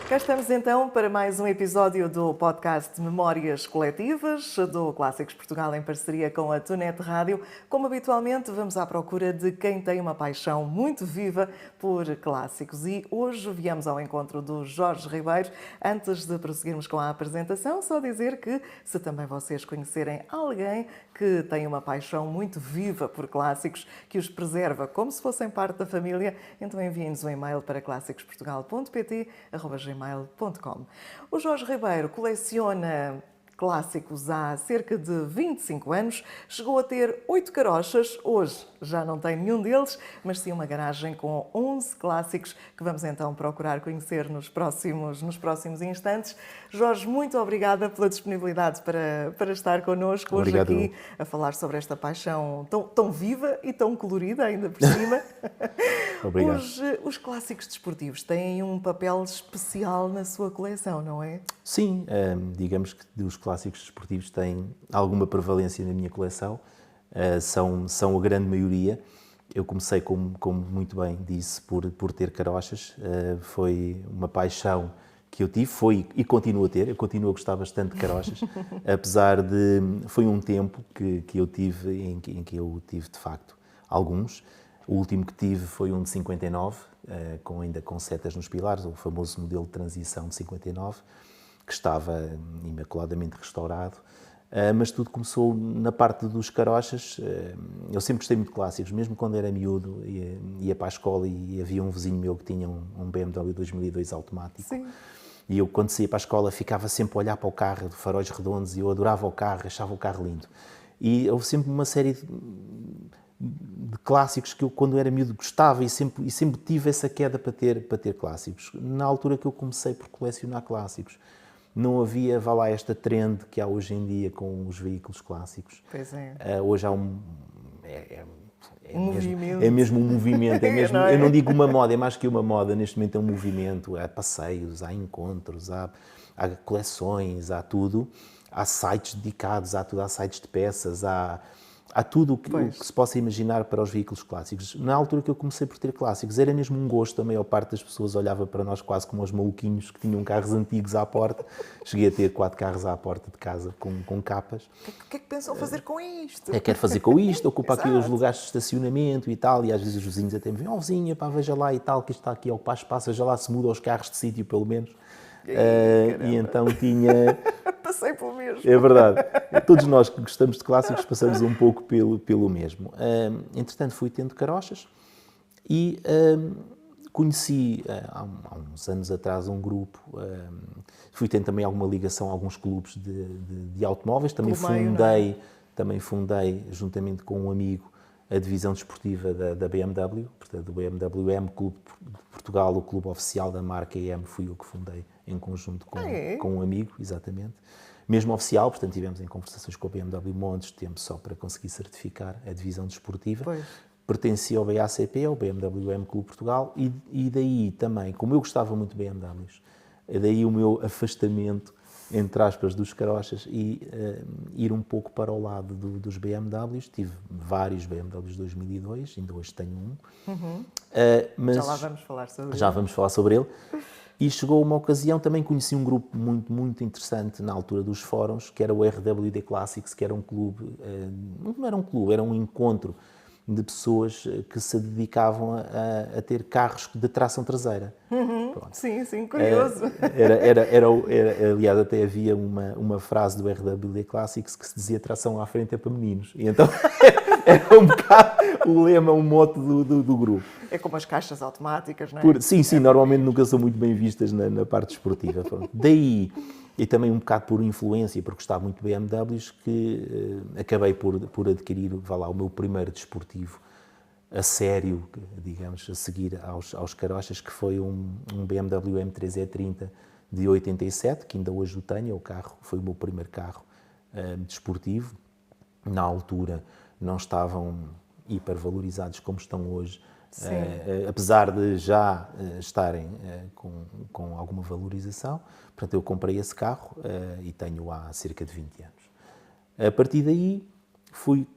Cá estamos então para mais um episódio do podcast Memórias Coletivas do Clássicos Portugal em parceria com a Tunet Rádio. Como habitualmente, vamos à procura de quem tem uma paixão muito viva por clássicos e hoje viemos ao encontro do Jorge Ribeiro. Antes de prosseguirmos com a apresentação, só dizer que se também vocês conhecerem alguém que tem uma paixão muito viva por clássicos, que os preserva como se fossem parte da família, então enviem-nos um e-mail para classicosportugal.pt@gmail.com. O Jorge Ribeiro coleciona clássicos há cerca de 25 anos, chegou a ter 8 carochas, hoje já não tem nenhum deles, mas sim uma garagem com 11 clássicos que vamos então procurar conhecer nos próximos instantes. Jorge, muito obrigada pela disponibilidade para estar connosco hoje aqui a falar sobre esta paixão tão viva e tão colorida ainda por cima. Obrigado. Os clássicos desportivos têm um papel especial na sua coleção, não é? Sim, digamos que os clássicos desportivos têm alguma prevalência na minha coleção, são a grande maioria. Eu comecei, como muito bem disse, por ter carochas, foi uma paixão que eu tive, e continuo a ter, eu continuo a gostar bastante de carochas, apesar de, foi um tempo que eu tive, em que eu tive de facto alguns. O último que tive foi um de 59, ainda com setas nos pilares, o famoso modelo de transição de 59, que estava imaculadamente restaurado. Mas tudo começou na parte dos carochas. Eu sempre gostei muito de clássicos, mesmo quando era miúdo, ia para a escola e havia um vizinho meu que tinha um BMW 2002 automático. Sim. E eu, quando saía para a escola, ficava sempre a olhar para o carro de faróis redondos e eu adorava o carro, achava o carro lindo. E houve sempre uma série de clássicos que eu, quando era miúdo, gostava e sempre tive essa queda para ter clássicos. Na altura que eu comecei por colecionar clássicos, não havia, esta trend que há hoje em dia com os veículos clássicos. Pois é. Hoje há movimento. É mesmo um movimento, Não é? Eu não digo uma moda, é mais que uma moda, neste momento é um movimento, há passeios, há encontros, há coleções, há tudo, há sites dedicados, há sites de peças, há tudo o que se possa imaginar para os veículos clássicos. Na altura que eu comecei por ter clássicos, era mesmo um gosto, a maior parte das pessoas olhava para nós quase como os maluquinhos que tinham carros antigos à porta. Cheguei a ter 4 carros à porta de casa com capas. O que é que pensam fazer com isto? Quero fazer com isto, ocupa aqui os Exato. lugares de estacionamento e tal, e às vezes os vizinhos até me dizem, vizinha, pá, veja lá e tal, que isto está aqui a ocupar espaço, veja lá se muda os carros de sítio, pelo menos. E então tinha... Passei pelo mesmo. É verdade. Todos nós que gostamos de clássicos passamos um pouco pelo mesmo. Entretanto, fui tendo carochas e conheci, há uns anos atrás, um grupo. Fui tendo também alguma ligação a alguns clubes de automóveis. Também fundei, juntamente com um amigo, a divisão desportiva da BMW, portanto, do BMW M Clube de Portugal, o clube oficial da marca EM, fui eu que fundei em conjunto com um amigo, exatamente. Mesmo oficial, portanto, tivemos em conversações com a BMW montes de tempo só para conseguir certificar a divisão desportiva. Pois. Pertencia ao BACP, ao BMW M Clube Portugal, e daí também, como eu gostava muito de BMWs, daí o meu afastamento, entre aspas, dos carochas e ir um pouco para o lado dos BMWs. Tive vários BMWs 2002, ainda hoje tenho um. Mas Já lá vamos falar sobre já vamos falar sobre ele. E chegou uma ocasião, também conheci um grupo muito, muito interessante na altura dos fóruns, que era o RWD Classics, que era um clube, não era um clube, era um encontro de pessoas que se dedicavam a ter carros de tração traseira. Sim, curioso. Aliás, até havia uma frase do RWD Classics que se dizia tração à frente é para meninos. E então era um bocado o lema, o mote do grupo. É como as caixas automáticas, não é? Sim, normalmente nunca são muito bem vistas na parte esportiva. Daí, e também um bocado por influência, porque gostava muito de BMWs, que acabei por adquirir, o meu primeiro desportivo a sério, digamos, a seguir aos carochas, que foi um BMW M3 E30 de 87, que ainda hoje o tenho, o carro, foi o meu primeiro carro desportivo. Na altura não estavam hipervalorizados como estão hoje, apesar de já estarem com alguma valorização. Portanto, eu comprei esse carro e tenho há cerca de 20 anos. A partir daí, fui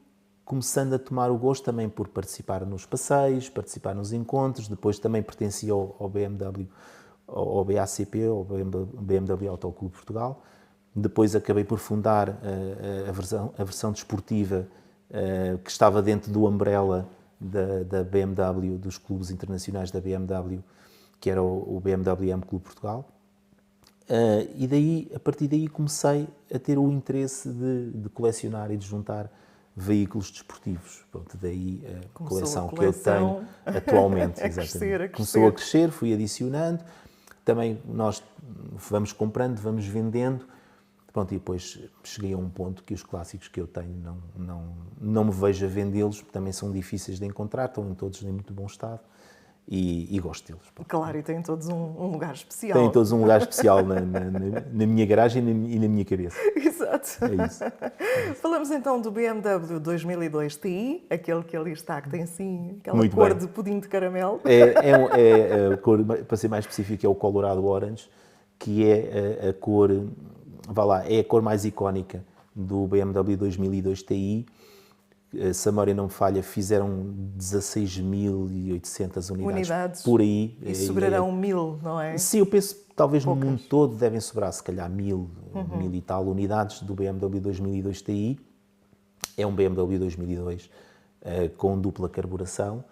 começando a tomar o gosto também por participar nos passeios, participar nos encontros. Depois também pertencia ao BMW, ao BACP, ao BMW Auto Clube Portugal. Depois acabei por fundar a versão desportiva que estava dentro do umbrella da BMW, dos clubes internacionais da BMW, que era o BMW M Clube Portugal. E daí, a partir daí comecei a ter o interesse de colecionar e de juntar veículos desportivos. Pronto, daí a coleção que eu tenho atualmente. Começou a crescer, fui adicionando. Também nós vamos comprando, vamos vendendo. Pronto, e depois cheguei a um ponto que os clássicos que eu tenho não me vejo a vendê-los, também são difíceis de encontrar, estão todos em muito bom estado e gosto deles. Pronto. Claro, e têm todos um lugar especial. Têm todos um lugar especial na minha garagem e na minha cabeça. Exato. É isso. Falamos então do BMW 2002 Ti, aquele que ali está, que tem assim aquela Muito cor bem. de pudim de caramelo. A cor, para ser mais específico, é o Colorado Orange, que é a cor... Vá lá, é a cor mais icónica do BMW 2002 Ti. Se a memória não me falha, fizeram 16.800 unidades por aí. E sobrarão 1000, não é? Sim, eu penso que talvez no mundo todo devem sobrar, se calhar, 1000 e tal unidades do BMW 2002 Ti. É um BMW 2002 com dupla carburação.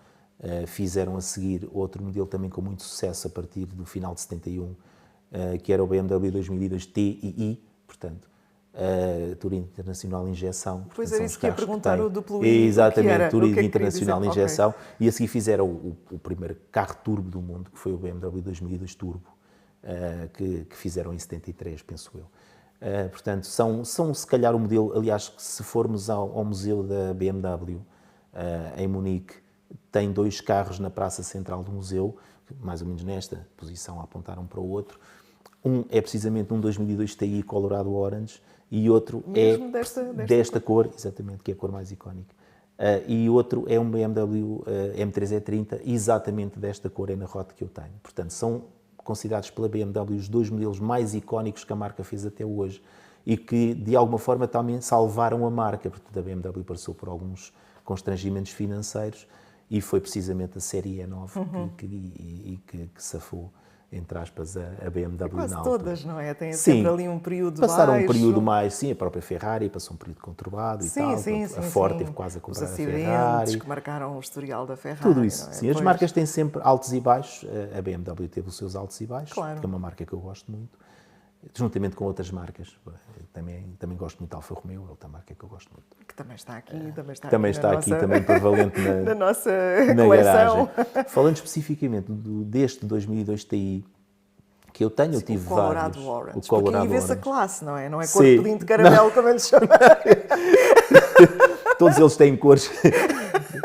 Fizeram a seguir outro modelo também com muito sucesso a partir do final de 71, que era o BMW 2002 Tii, portanto, Touring Internacional Injeção. Pois era isso que ia perguntar, o duplo I. Exatamente, Touring Internacional Injeção. E a seguir fizeram o primeiro carro turbo do mundo, que foi o BMW 2002 Turbo, que fizeram em 73, penso eu. Portanto, são se calhar o modelo, aliás, que se formos ao museu da BMW em Munique, tem 2 carros na praça central do museu, mais ou menos nesta posição, a apontar um para o outro. Um é precisamente um 2002 Ti Colorado Orange e outro mesmo é desta cor, exatamente, que é a cor mais icónica. E outro é um BMW M3E30, exatamente desta cor, é na rota que eu tenho. Portanto, são considerados pela BMW os 2 modelos mais icónicos que a marca fez até hoje e que, de alguma forma, também salvaram a marca, porque a BMW passou por alguns constrangimentos financeiros e foi precisamente a série E9 que safou, entre aspas, a BMW quase na altura. todas, não é? Tem sempre ali um período passaram baixo. Um período mais, sim, a própria Ferrari passou um período conturbado e tal. A Ford teve quase a comprar a Ferrari. Os acidentes que marcaram o historial da Ferrari. Tudo isso, não é? sim. As marcas têm sempre altos e baixos. A BMW teve os seus altos e baixos, claro. porque é uma marca que eu gosto muito. Juntamente com outras marcas. Também gosto muito da Alfa Romeo, é outra marca que eu gosto muito. Que também está aqui. Também está aqui, também prevalente na nossa na coleção. Garagem. Falando especificamente deste 2002 Ti, que eu tenho, eu tive vários. O Colorado Orange. O Colorado Orange. Vê-se a Orange. classe, não é? Não é cor de pudim de caramelo, como eles chamam. Todos eles têm cores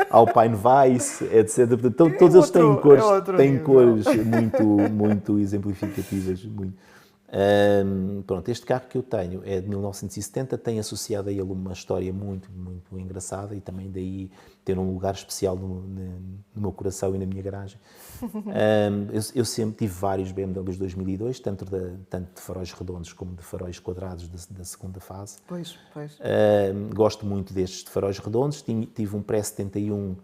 Alpine Vice, etc. Portanto, todos eles têm cores muito exemplificativas. Pronto, este carro que eu tenho é de 1970, tem associado a ele uma história muito engraçada e também daí ter um lugar especial no meu coração e na minha garagem. Eu sempre tive vários BMWs 2002, tanto de faróis redondos como de faróis quadrados da segunda fase. Pois. Gosto muito destes de faróis redondos. Tive um pré-71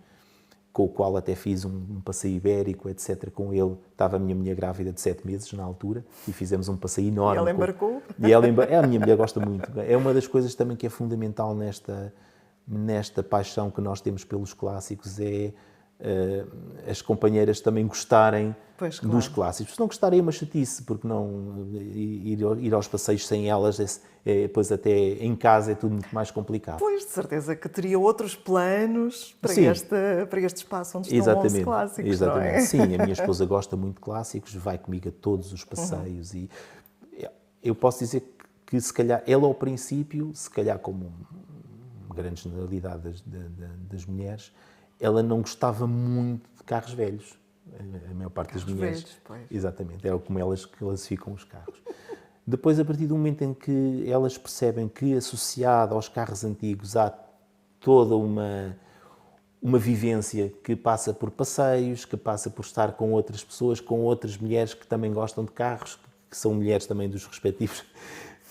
com o qual até fiz um passeio ibérico, etc. Com ele estava a minha mulher grávida de 7 meses na altura e fizemos um passeio enorme. E ela embarcou? A minha mulher gosta muito. É uma das coisas também que é fundamental nesta paixão que nós temos pelos clássicos, é as companheiras também gostarem dos clássicos. Se não gostarem é uma chatice, porque não ir aos passeios sem elas, depois até em casa é tudo muito mais complicado. Pois, de certeza que teria outros planos para este espaço onde estão 11 clássicos, exatamente. não é? Sim, a minha esposa gosta muito de clássicos, vai comigo a todos os passeios e eu posso dizer que se calhar ela ao princípio, se calhar como uma grande generalidade das mulheres, ela não gostava muito de carros velhos. A maior parte das mulheres. Velhos, pois. Exatamente, é como elas classificam os carros. Depois, a partir do momento em que elas percebem que, associado aos carros antigos, há toda uma vivência que passa por passeios, que passa por estar com outras pessoas, com outras mulheres que também gostam de carros, que são mulheres também dos respectivos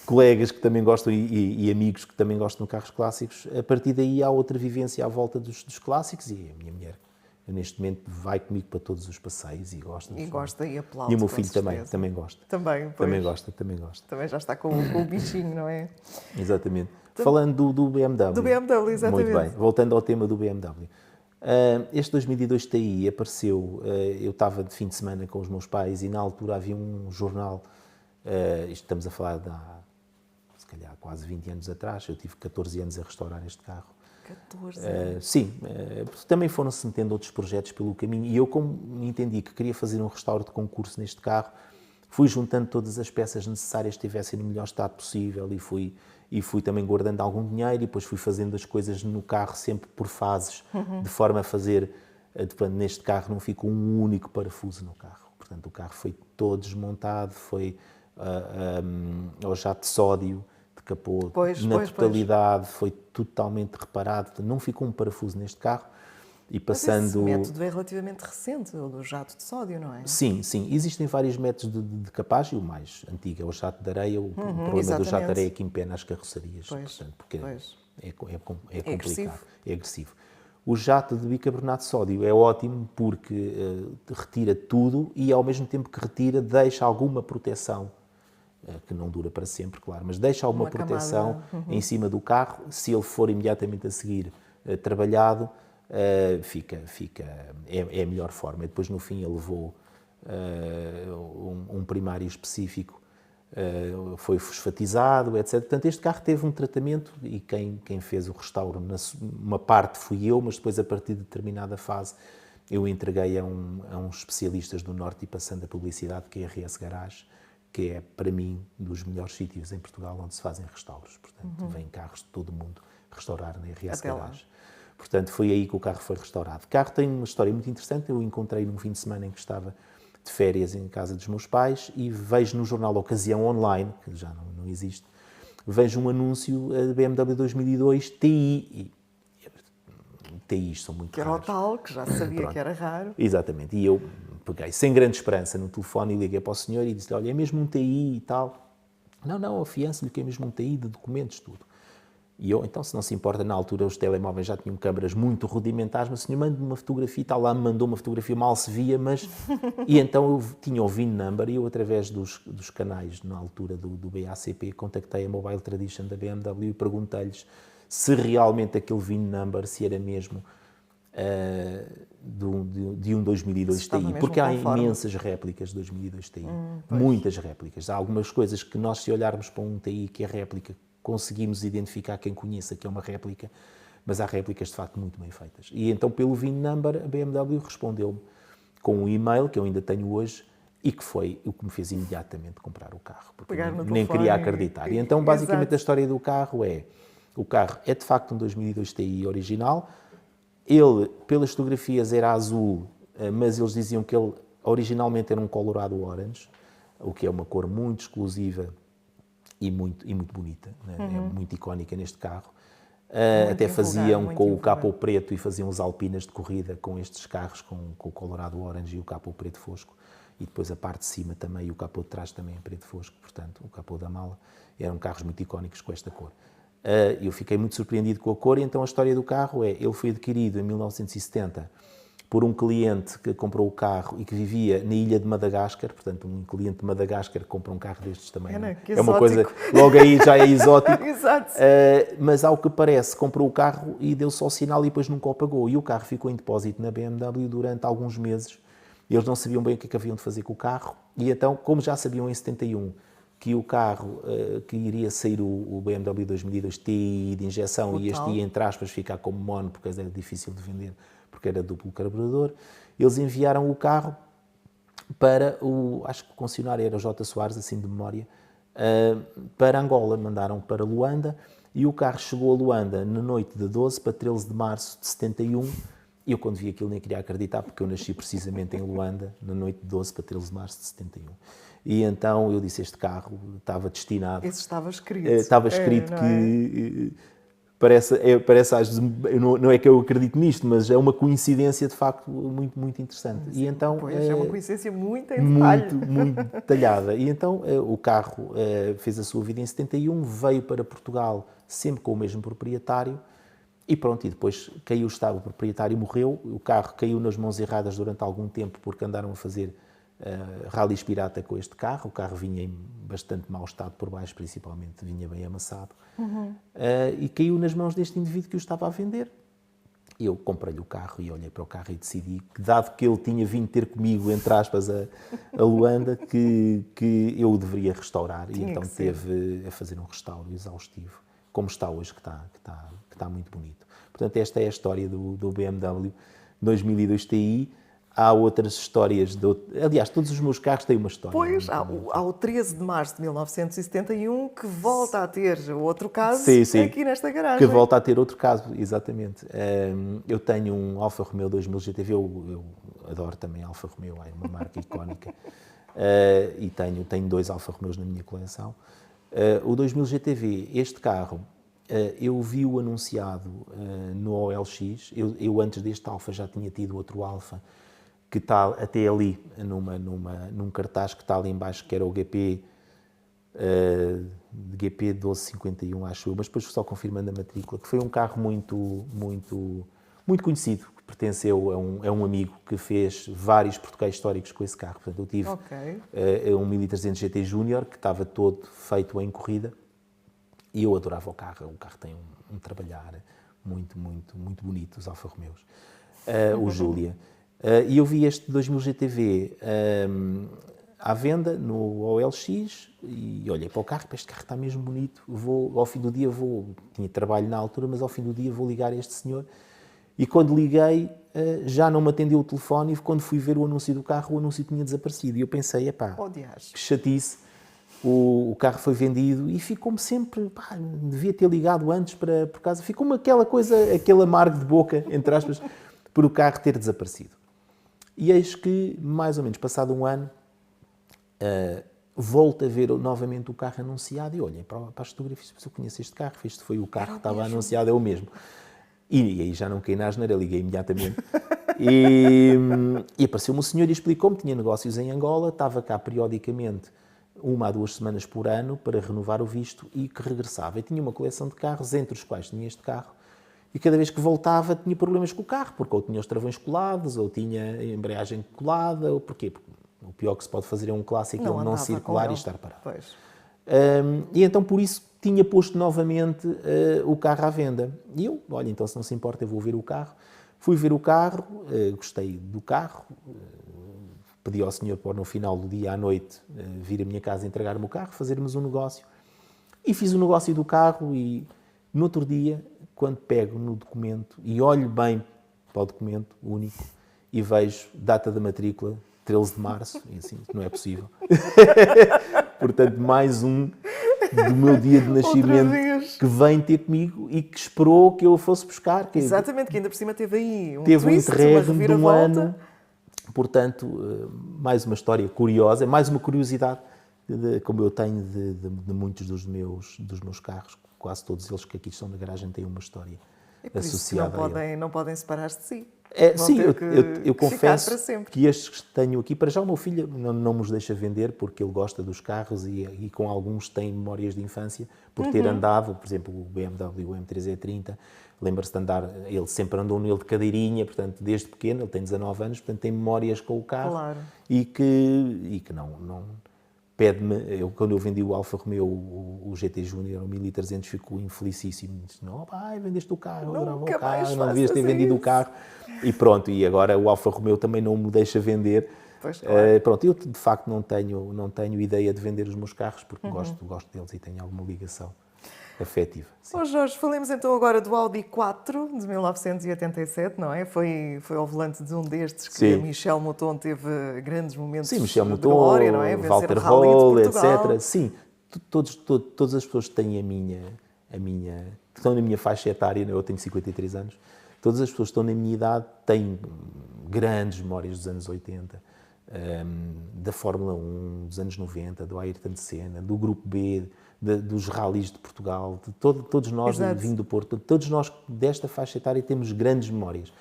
colegas que também gostam e amigos que também gostam de carros clássicos. A partir daí há outra vivência à volta dos clássicos e a minha mulher Neste momento vai comigo para todos os passeios e gosta. E gosta e aplaude. E o meu filho também gosta. Também, pois. Também gosta. Também já está com o bichinho, não é? Exatamente. Falando do BMW. Do BMW, exatamente. Muito bem. Voltando ao tema do BMW. Este 2002 TI apareceu, eu estava de fim de semana com os meus pais e na altura havia um jornal, isto estamos a falar de há, se calhar, quase 20 anos atrás, eu tive 14 anos a restaurar este carro. 14 anos? Sim, também foram-se metendo outros projetos pelo caminho e eu, como entendi que queria fazer um restauro de concurso neste carro, fui juntando todas as peças necessárias que estivessem no melhor estado possível e fui também guardando algum dinheiro e depois fui fazendo as coisas no carro sempre por fases, de forma a fazer, neste carro não fica um único parafuso no carro. Portanto, o carro foi todo desmontado, foi ao jato de sódio, de capô, na totalidade, foi totalmente reparado, não ficou um parafuso neste carro. E passando... Mas esse método é relativamente recente, o do jato de sódio, não é? Sim. Existem vários métodos de capagem, o mais antigo é o jato de areia, o problema do jato de areia é que empena as carrocerias, portanto, porque é complicado, é agressivo. O jato de bicarbonato de sódio é ótimo porque retira tudo e, ao mesmo tempo que retira, deixa alguma proteção, que não dura para sempre, claro, mas deixa alguma proteção em cima do carro. Se ele for imediatamente a seguir trabalhado, é a melhor forma. E depois, no fim, ele levou um primário específico, foi fosfatizado, etc. Portanto, este carro teve um tratamento e quem fez o restauro, uma parte fui eu, mas depois, a partir de determinada fase, eu entreguei a uns especialistas do Norte e passando a publicidade, que é a RS Garage, que é, para mim, um dos melhores sítios em Portugal onde se fazem restauros. Portanto, vêm carros de todo o mundo restaurar na RS Garage. Portanto, foi aí que o carro foi restaurado. O carro tem uma história muito interessante. Eu o encontrei num fim de semana em que estava de férias em casa dos meus pais e vejo no jornal Ocasião Online, que já não existe, vejo um anúncio da BMW 2002 TI. TIs são muito raros. Que era o tal, que já sabia que era raro. Exatamente. E eu peguei, sem grande esperança, no telefone e liguei para o senhor e disse-lhe, olha, é mesmo um TI e tal. Não, afianço-lhe que é mesmo um TI de documentos, tudo. E eu, então, se não se importa, na altura os telemóveis já tinham câmaras muito rudimentares, mas o senhor manda-me uma fotografia e tal, lá me mandou uma fotografia, mal se via, mas... E então eu tinha o VIN number e eu, através dos canais, na altura do BACP, contactei a Mobile Tradition da BMW e perguntei-lhes se realmente aquele VIN number, se era mesmo de um 2002 TI, porque há imensas réplicas de 2002 TI, muitas réplicas. Há algumas coisas que nós, se olharmos para um TI que é réplica, conseguimos identificar quem conheça que é uma réplica, mas há réplicas de facto muito bem feitas. E então, pelo VIN number, a BMW respondeu-me com um e-mail que eu ainda tenho hoje e que foi o que me fez imediatamente comprar o carro, porque nem queria acreditar. E então, basicamente, a história do carro é: o carro é de facto um 2002 TI original. Ele, pelas fotografias, era azul, mas eles diziam que ele originalmente era um Colorado Orange, o que é uma cor muito exclusiva e muito bonita, né? É muito icónica neste carro. Até faziam com o capô preto e faziam as alpinas de corrida com estes carros, com o Colorado Orange e o capô preto fosco. E depois a parte de cima também, e o capô de trás também em preto fosco, portanto, o capô da mala. Eram carros muito icónicos com esta cor. Eu fiquei muito surpreendido com a cor, e então a história do carro é: ele foi adquirido em 1970 por um cliente que comprou o carro e que vivia na ilha de Madagascar. Portanto, um cliente de Madagascar compra um carro destes também. É uma coisa, logo aí já é exótico. Exato. Mas, ao que parece, comprou o carro e deu só o sinal e depois nunca o pagou. E o carro ficou em depósito na BMW durante alguns meses. Eles não sabiam bem o que haviam de fazer com o carro. E então, como já sabiam em 71 que o carro, que iria sair o BMW 2002 TI de injeção, e este ia, entre aspas, ficar como mono, porque era difícil de vender, porque era duplo carburador, eles enviaram o carro para acho que o concessionário era o J. Soares, assim de memória, para Angola. Mandaram para Luanda e o carro chegou a Luanda na noite de 12 para 13 de março de 71. E eu, quando vi aquilo, nem queria acreditar, porque eu nasci precisamente em Luanda na noite de 12 para 13 de março de 71. E então eu disse: este carro estava destinado... Isso estava escrito. Estava escrito que... Parece às vezes, não é que eu acredito nisto, mas é uma coincidência de facto muito interessante. Sim, e então, pois, é uma coincidência muito em detalhe. Muito detalhada. E então o carro fez a sua vida em 71, veio para Portugal sempre com o mesmo proprietário E pronto, e depois caiu, estava o proprietário, morreu, o carro caiu nas mãos erradas durante algum tempo porque andaram a fazer ralis pirata com este carro. O carro vinha em bastante mau estado por baixo, principalmente, vinha bem amassado. E caiu nas mãos deste indivíduo que o estava a vender. Eu comprei-lhe o carro e olhei para o carro e decidi que, dado que ele tinha vindo ter comigo, entre aspas, a Luanda, que eu o deveria restaurar. E então teve a fazer um restauro exaustivo, como está hoje, que está muito bonito. Portanto, esta é a história do BMW 2002 Ti. Há outras histórias, aliás, todos os meus carros têm uma história. Pois, há o 13 de março de 1971 que volta a ter outro caso aqui nesta garagem. Que volta a ter outro caso, exatamente. Eu tenho um Alfa Romeo 2000 GTV, eu adoro também Alfa Romeo, é uma marca icónica. E tenho 2 Alfa Romeos na minha coleção. O 2000 GTV, este carro, eu vi-o anunciado no OLX. Eu antes deste Alfa já tinha tido outro Alfa, que está até ali, num cartaz que está ali em baixo, que era o GP 1251, acho eu, mas depois só confirmando a matrícula, que foi um carro muito conhecido, que pertenceu a um amigo que fez vários portugues históricos com esse carro. Portanto, eu tive um 1300 GT Júnior, que estava todo feito em corrida, e eu adorava o carro. O carro tem um trabalhar muito bonito, os Alfa Romeos. O Giulia. E eu vi este 2000 GTV à venda no OLX e olhei para o carro, este carro está mesmo bonito, ao fim do dia tinha trabalho na altura, mas ao fim do dia vou ligar a este senhor. E quando liguei, já não me atendeu o telefone, e quando fui ver o anúncio do carro, o anúncio tinha desaparecido. E eu pensei, que chatice, o carro foi vendido, e ficou-me sempre, devia ter ligado antes por causa, ficou-me aquele amargo de boca, entre aspas, por o carro ter desaparecido. E eis que, mais ou menos passado um ano, volto a ver novamente o carro anunciado e olhei para as fotografias, eu conheço este carro, este foi o carro que estava anunciado, é o mesmo. E aí já não caí na asneira, liguei imediatamente. E apareceu-me o senhor e explicou-me que tinha negócios em Angola, estava cá periodicamente, 1 a 2 semanas por ano, para renovar o visto, e que regressava. E tinha uma coleção de carros, entre os quais tinha este carro. E cada vez que voltava tinha problemas com o carro, porque ou tinha os travões colados, ou tinha a embreagem colada, ou porquê? Porque o pior que se pode fazer é um clássico, ele não circular e estar parado. E então por isso tinha posto novamente o carro à venda. E eu, olha, então se não se importa eu vou ver o carro. Fui ver o carro, gostei do carro, pedi ao senhor para no final do dia à noite vir à minha casa entregar-me o carro, fazermos um negócio. E fiz o negócio do carro e no outro dia, quando pego no documento e olho bem para o documento único e vejo data da matrícula, 13 de março, e assim, não é possível. Portanto, mais um do meu dia de nascimento que vem ter comigo e que esperou que eu fosse buscar. Exatamente, que ainda por cima teve aí um interregno de um ano. Portanto, mais uma história curiosa, mais uma curiosidade, como eu tenho de muitos dos meus carros. Quase todos eles que aqui estão na garagem têm uma história associada a ele. Não podem separar-se de si. Sim, eu confesso que estes que tenho aqui, para já o meu filho não me os deixa vender porque ele gosta dos carros e com alguns tem memórias de infância por ter andado, por exemplo, o BMW, o M3E30, lembra-se de andar, ele sempre andou nele de cadeirinha, portanto, desde pequeno, ele tem 19 anos, portanto, tem memórias com o carro e que não pede-me, quando eu vendi o Alfa Romeo, o GT Júnior, o 1300, ficou infelicíssimo. Disse, não, pai, vendeste o carro, eu adorava o carro, não devias ter vendido o carro. E pronto, e agora o Alfa Romeo também não me deixa vender. Pronto, eu de facto não tenho ideia de vender os meus carros, porque gosto deles e tenho alguma ligação afetiva. Jorge, falemos então agora do Audi 4 de 1987, não é? Foi ao volante de um destes que Michel Mouton teve grandes momentos Michel de Mouton, glória, não é? Walter Röll, etc. Sim, todas as pessoas que têm que estão na minha faixa etária, eu tenho 53 anos, todas as pessoas que estão na minha idade têm grandes memórias dos anos 80, da Fórmula 1, dos anos 90, do Ayrton Senna, do Grupo B, dos ralis de Portugal, todos nós, vindo do Porto, todos nós desta faixa etária temos grandes memórias.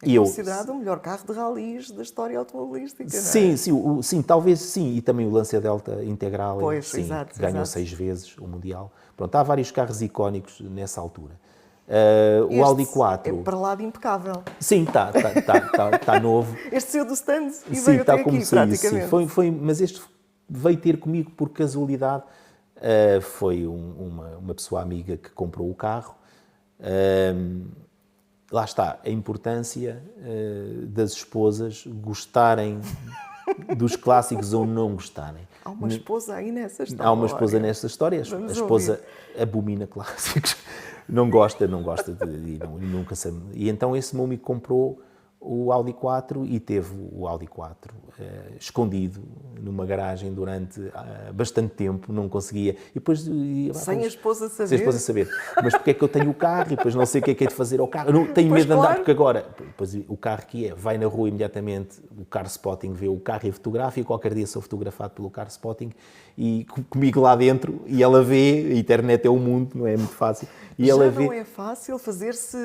É considerado o melhor carro de ralis da história automobilística, não é? Sim, talvez sim, e também o Lancia Delta Integral, pois, exato, ganhou 6 vezes o Mundial. Pronto, há vários carros icónicos nessa altura. O Audi 4. É para lá de impecável. Sim, está novo. Este saiu do stand e Sim, veio está até como aqui, saiu, praticamente. sim. Mas este veio ter comigo por casualidade. Foi uma pessoa amiga que comprou o carro. Lá está, a importância das esposas gostarem dos clássicos ou não gostarem. Há uma esposa aí nessa história. Há uma esposa nesta história, a esposa abomina clássicos, não gosta e nunca se... E então esse meu amigo comprou o Audi 4 e teve o Audi 4 escondido numa garagem durante bastante tempo, não conseguia. E depois, sem a esposa saber? Sem a esposa saber. Mas porque é que eu tenho o carro e depois não sei o que é de fazer ao carro. Eu não, tenho pois medo de andar, claro. porque agora, depois, o carro que é, vai na rua imediatamente, o car spotting vê o carro e fotografa, e qualquer dia sou fotografado pelo car spotting e comigo lá dentro, e ela vê, a internet é o mundo, não é muito fácil. E já ela não vê... é fácil fazer-se,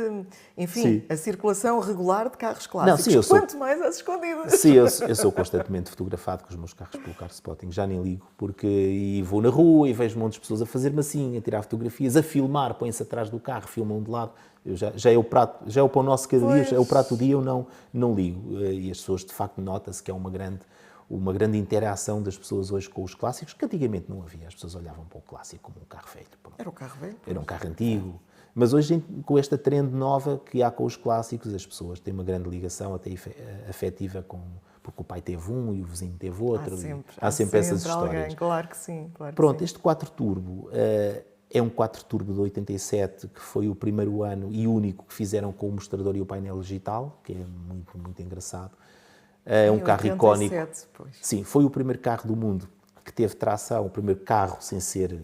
enfim, Sim. a circulação regular de carros clássicos, Não, sim, quanto mais às escondidas. Sim, eu sou constantemente fotografado com os meus carros pelo car spotting, já nem ligo, porque e vou na rua e vejo montes de pessoas a fazer-me assim, a tirar fotografias, a filmar, põem-se atrás do carro, filmam de lado. Já é o prato, já é o pão nosso cada dia, já é o prato do dia, eu não ligo. E as pessoas, de facto, nota-se que é uma grande interação das pessoas hoje com os clássicos, que antigamente não havia. As pessoas olhavam para o clássico como um carro velho. Pronto. Era o carro velho? Era um carro antigo. Mas hoje, com esta trend nova que há com os clássicos, as pessoas têm uma grande ligação, até afetiva, porque o pai teve um e o vizinho teve outro. Há sempre essas histórias. Alguém, claro que sim. Claro que Pronto, sim. este 4 Turbo é um 4 Turbo de 87, que foi o primeiro ano e único que fizeram com o mostrador e o painel digital, que é muito, muito engraçado. É um carro 87, icónico. Pois. Sim, foi o primeiro carro do mundo que teve tração, o primeiro carro sem ser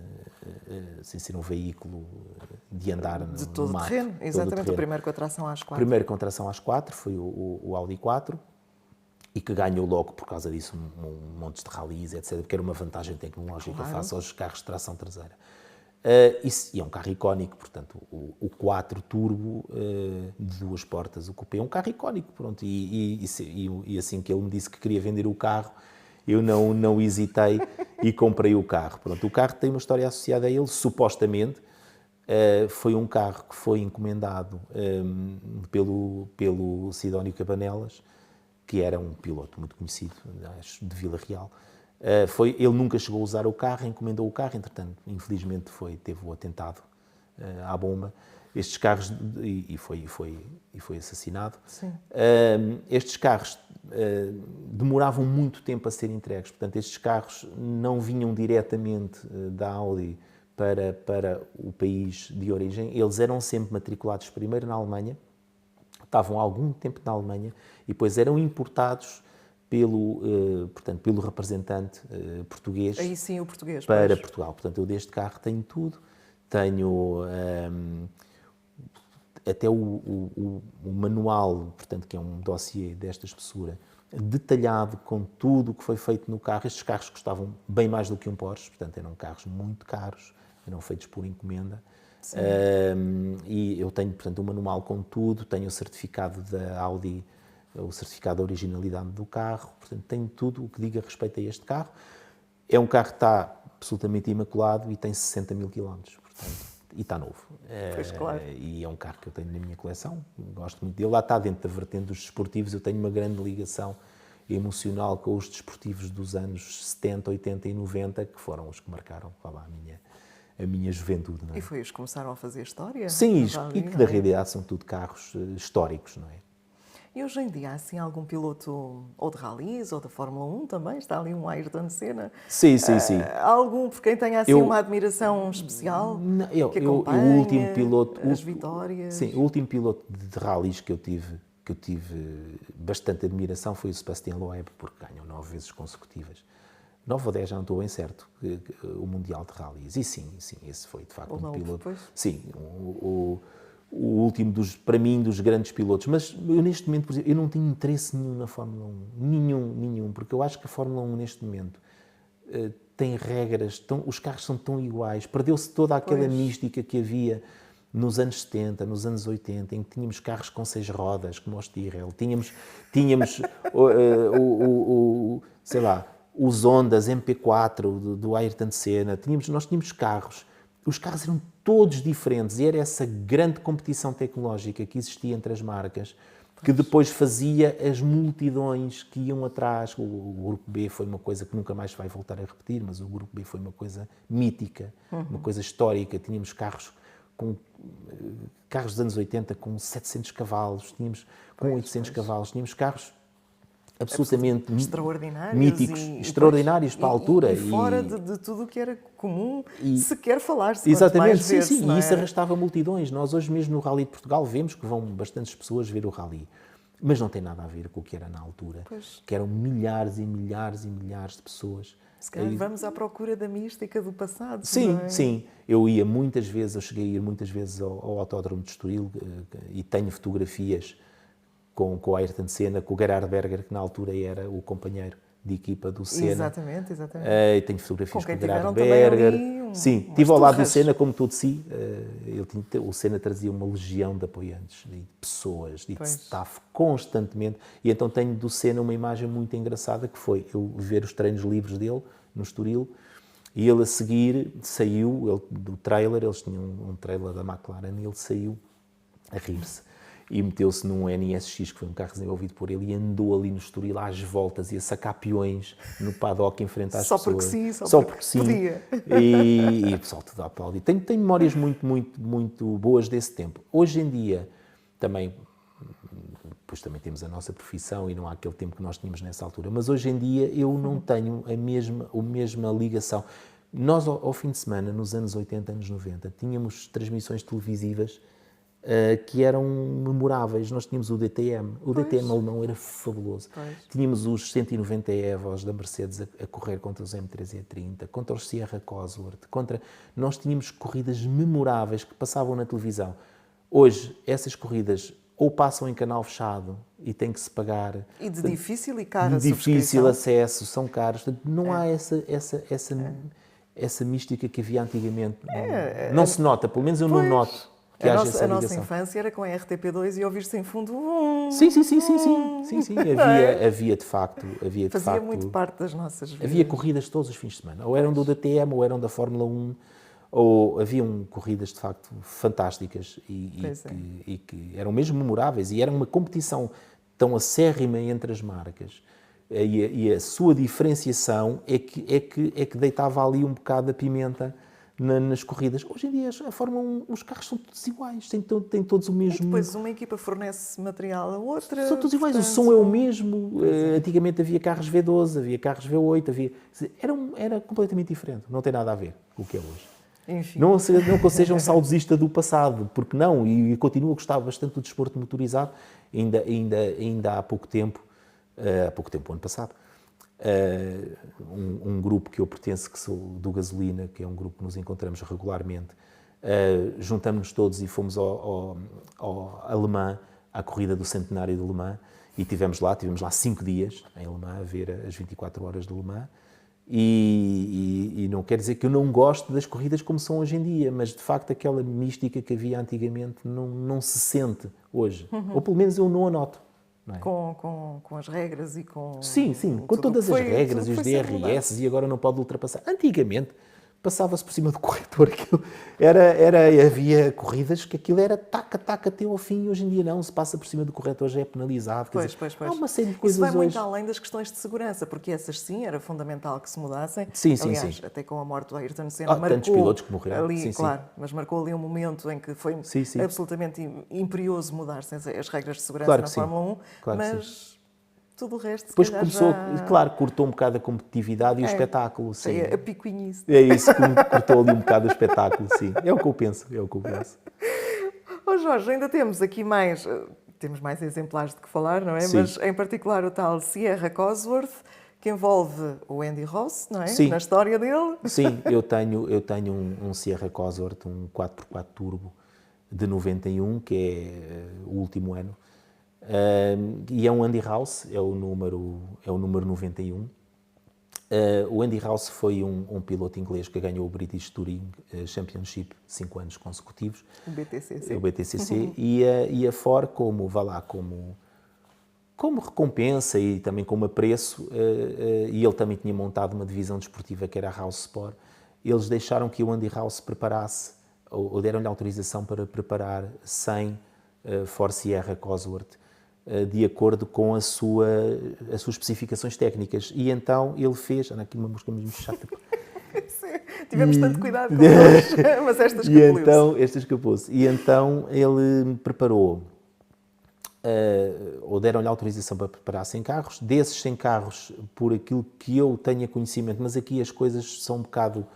um veículo de andar de no todo mato. terreno, exatamente. O primeiro com a tração às 4. Primeiro com tração às 4 foi o Audi 4 e que ganhou logo por causa disso montes de rallies, etc., porque era uma vantagem tecnológica face aos carros de tração traseira. E é um carro icónico, portanto, o 4 Turbo de 2 portas, o Coupé, é um carro icónico, pronto, e assim que ele me disse que queria vender o carro, eu não hesitei e comprei o carro. Pronto, o carro tem uma história associada a ele, supostamente. Foi um carro que foi encomendado pelo Sidónio Cabanelas, que era um piloto muito conhecido, acho, de Vila Real. Ele nunca chegou a usar o carro, encomendou o carro, entretanto, infelizmente teve o atentado à bomba. Estes carros, e foi assassinado. Estes carros demoravam muito tempo a ser entregues, portanto, estes carros não vinham diretamente da Audi para o país de origem. Eles eram sempre matriculados primeiro na Alemanha, estavam há algum tempo na Alemanha e depois eram importados pelo representante português. Aí sim, o português. Para pois. Portugal. Portanto, eu deste carro tenho tudo. Tenho até o manual, portanto, que é um dossiê desta espessura, detalhado com tudo o que foi feito no carro. Estes carros custavam bem mais do que um Porsche, portanto, eram carros muito caros, eram feitos por encomenda. E eu tenho, portanto, um manual com tudo, tenho o certificado da Audi, o certificado da originalidade do carro, portanto, tenho tudo o que diga respeito a este carro. É um carro que está absolutamente imaculado e tem 60 mil quilómetros, portanto, e está novo. Pois, claro. E é um carro que eu tenho na minha coleção, gosto muito dele. Lá está, dentro da vertente dos desportivos, eu tenho uma grande ligação emocional com os desportivos dos anos 70, 80 e 90, que foram os que marcaram a minha juventude. Não é? E foi os que começaram a fazer história? Sim, e que na realidade são tudo carros históricos, não é? E hoje em dia há assim algum piloto ou de rallies ou da Fórmula 1 também? Está ali um Ayrton Senna? Sim. Algum por quem tenha assim uma admiração especial? Que o último piloto... as vitórias? Sim, o último piloto de rallies que eu tive bastante admiração foi o Sebastian Loeb, porque ganhou 9 vezes consecutivas. 9 ou 10, já não estou bem certo, o Mundial de Rallies. E sim, esse foi de facto um piloto. Pois. Sim, o último, para mim, dos grandes pilotos. Mas eu, neste momento, por exemplo, eu não tenho interesse nenhum na Fórmula 1. Nenhum. Porque eu acho que a Fórmula 1, neste momento, tem regras, os carros são tão iguais. Perdeu-se toda aquela mística que havia nos anos 70, nos anos 80, em que tínhamos carros com 6 rodas, como os Tyrrell. Tínhamos sei lá, os Hondas MP4 do Ayrton Senna. Nós tínhamos carros. Os carros eram todos diferentes, e era essa grande competição tecnológica que existia entre as marcas, que depois fazia as multidões que iam atrás. O Grupo B foi uma coisa que nunca mais vai voltar a repetir, mas o Grupo B foi uma coisa mítica, uma coisa histórica. Tínhamos carros dos anos 80 com 700 cavalos, tínhamos com 800 cavalos, tínhamos carros absolutamente míticos, extraordinários para a altura. E fora de tudo o que era comum sequer falar-se. Exatamente, sim. E isso arrastava multidões. Nós hoje mesmo no Rally de Portugal vemos que vão bastantes pessoas ver o Rally. Mas não tem nada a ver com o que era na altura. Pois. Que eram milhares e milhares e milhares de pessoas. Se calhar vamos à procura da mística do passado. Sim, não é? sim. Eu cheguei a ir muitas vezes ao Autódromo de Estoril e tenho fotografias com o Ayrton Senna, com o Gerhard Berger, que na altura era o companheiro de equipa do Senna. Exatamente. Tenho fotografias com o Gerhard tiveram Berger. também Sim, estive ao lado do Senna, como tu disse. O Senna trazia uma legião de apoiantes, de pessoas, de staff, constantemente. E então tenho do Senna uma imagem muito engraçada, que foi eu ver os treinos livres dele, no Estoril, e ele a seguir saiu do trailer, eles tinham um trailer da McLaren, e ele saiu a rir-se. E meteu-se num NSX, que foi um carro desenvolvido por ele, e andou ali no Estoril às voltas e a sacar peões no paddock em frente às pessoas. Só porque sim. Podia. E o pessoal tudo a aplaudir. Tenho memórias muito boas desse tempo. Hoje em dia, também temos a nossa profissão e não há aquele tempo que nós tínhamos nessa altura, mas hoje em dia eu não tenho a mesma ligação. Nós, ao fim de semana, nos anos 80, anos 90, tínhamos transmissões televisivas que eram memoráveis. Nós tínhamos o DTM. O DTM alemão era fabuloso. Tínhamos os 190 Evos da Mercedes a correr contra os M3 E30, contra os Sierra Cosworth, Nós tínhamos corridas memoráveis que passavam na televisão. Hoje, essas corridas ou passam em canal fechado e tem que se pagar. E de difícil e cara difícil acesso, são caros. Portanto, não há essa mística que havia antigamente. Não se nota, pelo menos eu não noto. A nossa infância era com a RTP2 e ouvir-se em fundo. Sim. Havia de facto. Fazia muito parte das nossas vidas. Havia corridas todos os fins de semana. Ou eram do DTM, ou eram da Fórmula 1, ou haviam corridas de facto fantásticas e que eram mesmo memoráveis. E era uma competição tão acérrima entre as marcas. E a sua diferenciação é que deitava ali um bocado a pimenta nas corridas. Hoje em dia, a Fórmula 1, os carros são todos iguais, têm todos o mesmo... E depois uma equipa fornece material a outra... São todos iguais, o som é o mesmo. Antigamente havia carros V12, havia carros V8, era completamente diferente, não tem nada a ver com o que é hoje. Enfim. Não que eu seja um saudosista do passado, porque não, e continuo a gostar bastante do desporto motorizado, ainda há pouco tempo, ano passado, um grupo que eu pertenço, que sou do Gasolina, que é um grupo que nos encontramos regularmente, juntamos-nos todos e fomos ao Le Mans, à corrida do centenário de Le Mans, e tivemos lá 5 dias em Le Mans a ver as 24 horas de Le Mans, e não quer dizer que eu não goste das corridas como são hoje em dia, mas de facto aquela mística que havia antigamente não se sente hoje, ou pelo menos eu não a noto. Não é? Com as regras e com... Sim, com todas as regras e os DRS, e agora não pode ultrapassar. Antigamente, passava-se por cima do corretor. Havia corridas que aquilo era taca até ao fim, e hoje em dia não, se passa por cima do corretor já é penalizado. Pois. Há uma série de coisas hoje. Isso vai muito hoje. além das questões de segurança, porque essas sim era fundamental que se mudassem. Aliás, até com a morte do Ayrton Senna marcou tantos pilotos que morreram. Ali, claro, mas marcou ali um momento em que foi absolutamente imperioso mudar-se as regras de segurança na Fórmula 1, mas... Tudo o resto, depois começou, claro, cortou um bocado a competitividade e o espetáculo. Sim. A picuinhice. É isso, cortou ali um bocado o espetáculo, sim. É o que eu penso. Oh, Jorge, ainda temos aqui mais exemplares de que falar, não é? Sim. Mas em particular o tal Sierra Cosworth, que envolve o Andy Ross, não é? Sim. Na história dele. Sim, eu tenho um Sierra Cosworth, um 4x4 turbo de 91, que é o último ano. E é um Andy Ross, é o número 91. O Andy Ross foi um piloto inglês que ganhou o British Touring Championship 5 anos consecutivos. O BTCC. O BTCC. E a Ford, como recompensa e também como apreço, e ele também tinha montado uma divisão desportiva que era a House Sport, eles deixaram que o Andy Ross preparasse ou deram-lhe autorização para preparar 100 Ford Sierra Cosworth de acordo com as suas especificações técnicas. E então ele fez... Anda aqui uma mosca mesmo chata. Tivemos tanto cuidado com eles, mas esta escapou-se. E então ele preparou, ou deram-lhe autorização para preparar 100 carros. Desses 100 carros, por aquilo que eu tenha conhecimento, mas aqui as coisas são um bocado...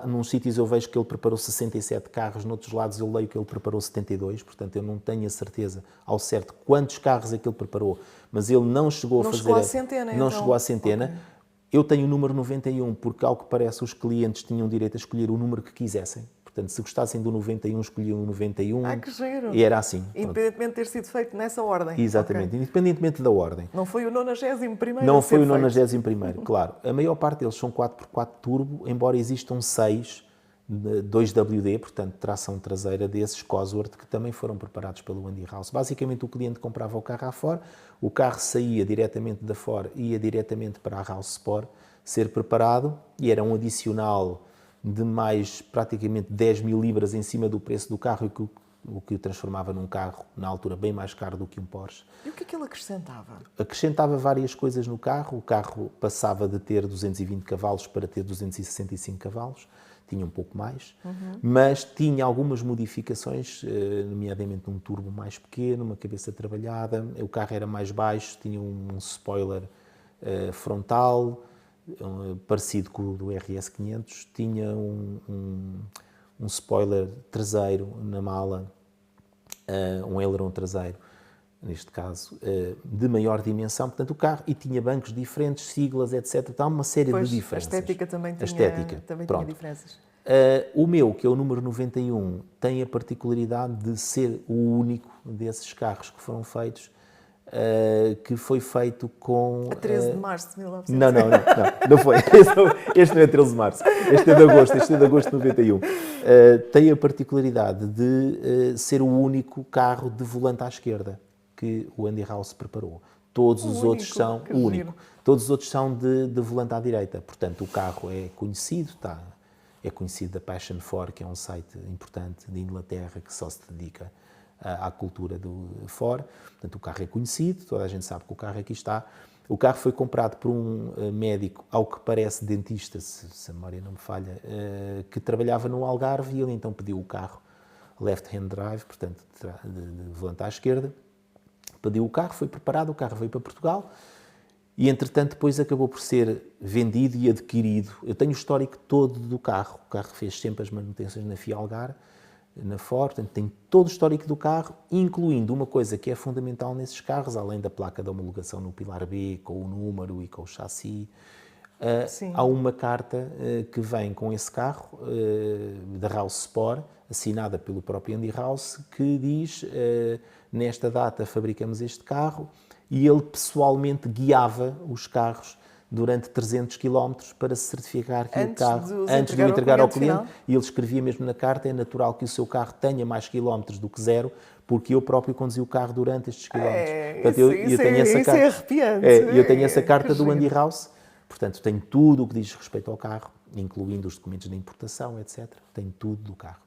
Nos sítios eu vejo que ele preparou 67 carros, noutros lados eu leio que ele preparou 72, portanto eu não tenho a certeza ao certo quantos carros é que ele preparou, mas ele não chegou a fazer... Chegou à centena, não chegou à centena. Okay. Eu tenho o número 91 porque, ao que parece, os clientes tinham direito a escolher o número que quisessem. Portanto, se gostassem do 91, escolhiam o 91. Ah, que giro! E era assim. Independentemente de ter sido feito nessa ordem. Exatamente, okay. Independentemente da ordem. Não foi o 91º. Não foi o 91º, claro. A maior parte deles são 4x4 turbo, embora existam 6 2WD, portanto, tração traseira desses Cosworth, que também foram preparados pelo Andy Rouse. Basicamente, o cliente comprava o carro à Ford, o carro saía diretamente da Ford e ia diretamente para a House Sport ser preparado, e era um adicional de mais praticamente 10 mil libras em cima do preço do carro, o que o transformava num carro, na altura, bem mais caro do que um Porsche. E o que é que ele acrescentava? Acrescentava várias coisas no carro. O carro passava de ter 220 cavalos para ter 265 cavalos. Tinha um pouco mais, mas tinha algumas modificações, nomeadamente um turbo mais pequeno, uma cabeça trabalhada, o carro era mais baixo, tinha um spoiler frontal, parecido com o do RS 500, tinha um spoiler traseiro na mala, um aileron traseiro, neste caso, de maior dimensão, portanto o carro, e tinha bancos diferentes, siglas, etc. Há uma série de diferenças. A estética também tinha diferenças. O meu, que é o número 91, tem a particularidade de ser o único desses carros que foram feitos, que foi feito com... A 13 de março de 1900. Não foi. Este não é 13 de março. Este é de agosto de 91. Tem a particularidade de ser o único carro de volante à esquerda que o Andy Rouse preparou. Todos os outros são o único. Todos os outros são de volante à direita. Portanto, o carro é conhecido, é conhecido da Passion 4, que é um site importante de Inglaterra que só se dedica à cultura do Ford. Portanto, o carro é conhecido, toda a gente sabe que o carro aqui está. O carro foi comprado por um médico, ao que parece dentista, se a memória não me falha, que trabalhava no Algarve, e ele então pediu o carro left-hand drive, portanto, de volante à esquerda. Pediu o carro, foi preparado, o carro veio para Portugal e, entretanto, depois acabou por ser vendido e adquirido. Eu tenho o histórico todo do carro. O carro fez sempre as manutenções na Fialgar, na Ford, portanto, tem todo o histórico do carro, incluindo uma coisa que é fundamental nesses carros, além da placa de homologação no pilar B, com o número e com o chassi. Há uma carta que vem com esse carro, da Rouse Sport, assinada pelo próprio Andy Rouse, que diz, nesta data fabricamos este carro, e ele pessoalmente guiava os carros durante 300 km para se certificar que o carro, antes de o entregar ao cliente, e ele escrevia mesmo na carta, é natural que o seu carro tenha mais quilómetros do que zero, porque eu próprio conduzi o carro durante estes quilómetros. Portanto, eu tenho essa carta, é arrepiante. Eu tenho essa carta do Andy Rouse. Portanto, tem tudo o que diz respeito ao carro, incluindo os documentos de importação, etc. Tem tudo do carro.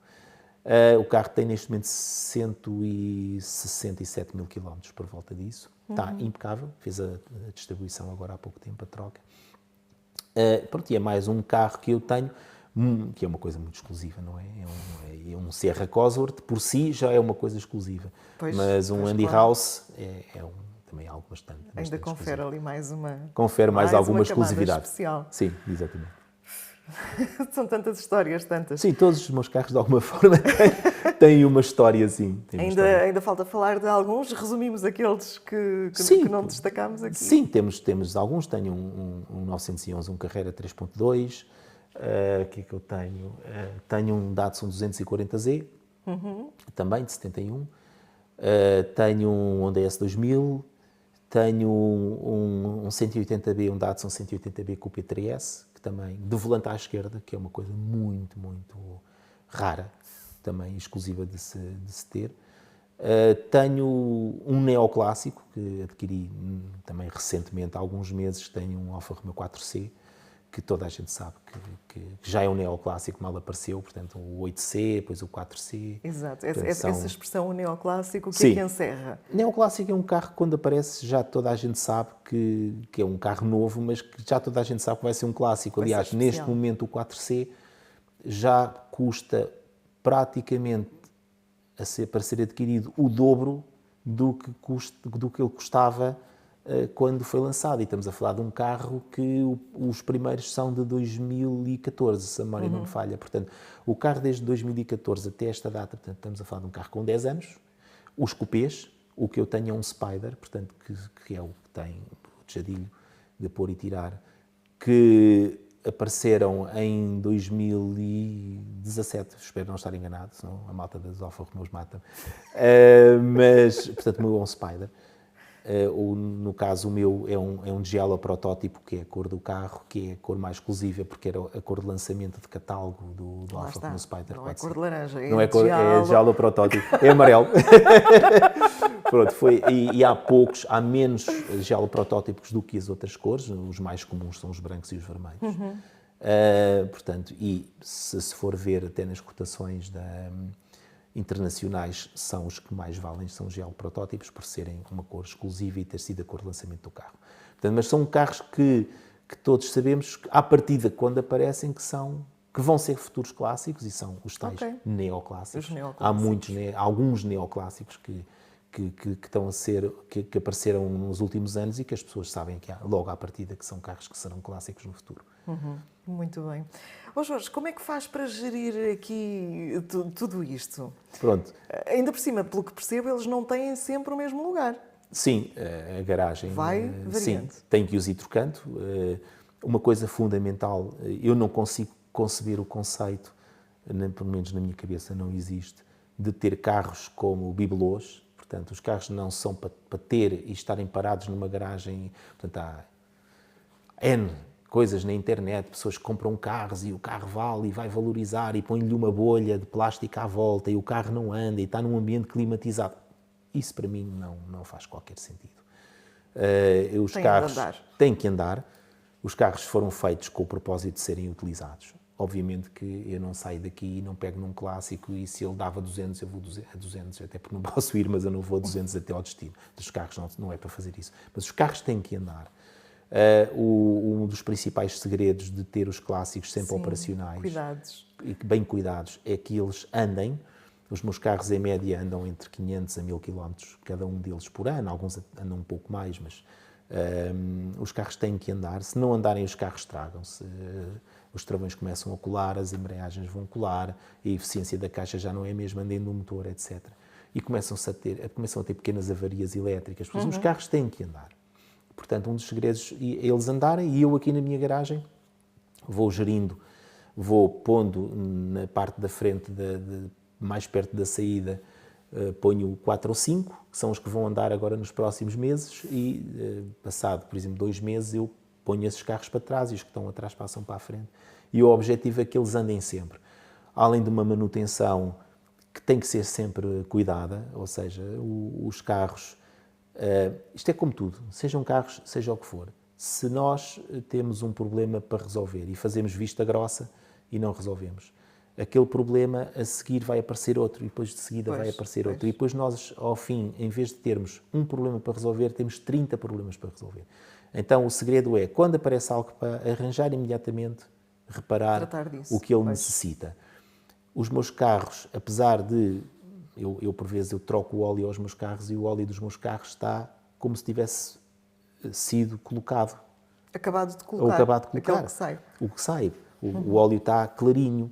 O carro tem neste momento 167 mil quilómetros por volta disso. Está impecável. Fez a distribuição agora há pouco tempo, a troca. Pronto, e é mais um carro que eu tenho, que é uma coisa muito exclusiva, não é? É um Sierra Cosworth, por si já é uma coisa exclusiva. Mas um Andy Rouse também algo bastante. Ainda confere ali mais uma. Confere mais alguma exclusividade. Especial. Sim, exatamente. São tantas histórias, tantas. Sim, todos os meus carros de alguma forma têm uma história, sim. Ainda falta falar de alguns, resumimos aqueles que não destacámos aqui. Sim, temos alguns. Tenho um 911, um Carrera 3.2. O que é que eu tenho? Tenho um Datsun 240Z, também de 71. Tenho um Honda S2000. Tenho um 180B, um Datsun 180B Coupe 3S, que também, de volante à esquerda, que é uma coisa muito, muito rara, também exclusiva de se ter. Tenho um neoclássico, que adquiri também recentemente, há alguns meses. Tenho um Alfa Romeo 4C, que toda a gente sabe que já é um neoclássico, mal apareceu, portanto o 8C, depois o 4C. Exato, Portanto, essa expressão o neoclássico, o que Sim. é que encerra? Neoclássico é um carro que quando aparece já toda a gente sabe que é um carro novo, mas que já toda a gente sabe que vai ser um clássico. Vai ser Aliás, neste especial. momento o 4C já custa praticamente para ser adquirido o dobro do que ele custava quando foi lançado. E estamos a falar de um carro que os primeiros são de 2014, se a memória não me falha. Portanto, o carro desde 2014 até esta data, portanto, estamos a falar de um carro com 10 anos. Os cupês, o que eu tenho é um Spider, portanto, que é o que tem o tejadilho de pôr e tirar, que apareceram em 2017, espero não estar enganado, senão a malta das Alfa Romeos mata-me. Mas, portanto, o meu é um Spider. No caso, o meu é um Giallo protótipo, que é a cor do carro, que é a cor mais exclusiva, porque era a cor de lançamento de catálogo do Alfa Romeo Spider. Não é cor de laranja, Não é cor, Giallo. é Giallo protótipo, é amarelo. Pronto, e há menos Giallo protótipos do que as outras cores, os mais comuns são os brancos e os vermelhos. Portanto, e se for ver até nas cotações internacionais, são os que mais valem, são os Giallo protótipos, por serem uma cor exclusiva e ter sido a cor de lançamento do carro. Portanto, mas são carros que todos sabemos, à partida, quando aparecem, que vão ser futuros clássicos, e são os tais neoclássicos. Os neoclássicos. Há alguns neoclássicos que estão a ser, que apareceram nos últimos anos e que as pessoas sabem que logo à partida que são carros que serão clássicos no futuro. Muito bem. Ô Jorge, como é que faz para gerir aqui tudo isto? Pronto. Ainda por cima, pelo que percebo, eles não têm sempre o mesmo lugar. Sim, a garagem Vai sim, variando. tem que os ir trocando. Uma coisa fundamental, eu não consigo conceber o conceito, pelo menos na minha cabeça não existe, de ter carros como bibelôs. Portanto, os carros não são para ter e estarem parados numa garagem. Portanto, há N coisas na internet, pessoas que compram carros e o carro vale e vai valorizar e põe-lhe uma bolha de plástico à volta e o carro não anda e está num ambiente climatizado. Isso para mim não faz qualquer sentido. Os carros têm que andar. Os carros foram feitos com o propósito de serem utilizados. Obviamente que eu não saio daqui e não pego num clássico e se ele dava 200, eu vou a 200, até porque não posso ir, mas eu não vou a 200 até ao destino. Os carros não é para fazer isso. Mas os carros têm que andar. Um dos principais segredos de ter os clássicos sempre operacionais e bem cuidados é que eles andem. Os meus carros, em média, andam entre 500 a 1000 km, cada um deles por ano. Alguns andam um pouco mais, mas os carros têm que andar. Se não andarem, os carros estragam-se. Os travões começam a colar, as embreagens vão colar, a eficiência da caixa já não é a mesma, andando no motor, etc. E começam a ter pequenas avarias elétricas. Os carros têm que andar. Portanto, um dos segredos é eles andarem, e eu aqui na minha garagem vou gerindo, vou pondo na parte da frente, mais perto da saída, ponho 4 ou 5, que são os que vão andar agora nos próximos meses, e passado, por exemplo, 2 meses, eu ponho esses carros para trás e os que estão atrás passam para a frente. E o objetivo é que eles andem sempre. Além de uma manutenção que tem que ser sempre cuidada, ou seja, os carros... isto é como tudo, sejam carros, seja o que for. Se nós temos um problema para resolver e fazemos vista grossa e não resolvemos, aquele problema a seguir vai aparecer outro e depois de seguida vai aparecer outro. E depois nós, ao fim, em vez de termos um problema para resolver, temos 30 problemas para resolver. Então o segredo é, quando aparece algo para arranjar imediatamente, reparar o que ele necessita. Os meus carros, apesar de... Eu, por vezes, eu troco o óleo aos meus carros e o óleo dos meus carros está como se tivesse sido colocado. Acabado de colocar. Ou acabado de colocar. Aquele que sai. O que sai. O óleo está clarinho,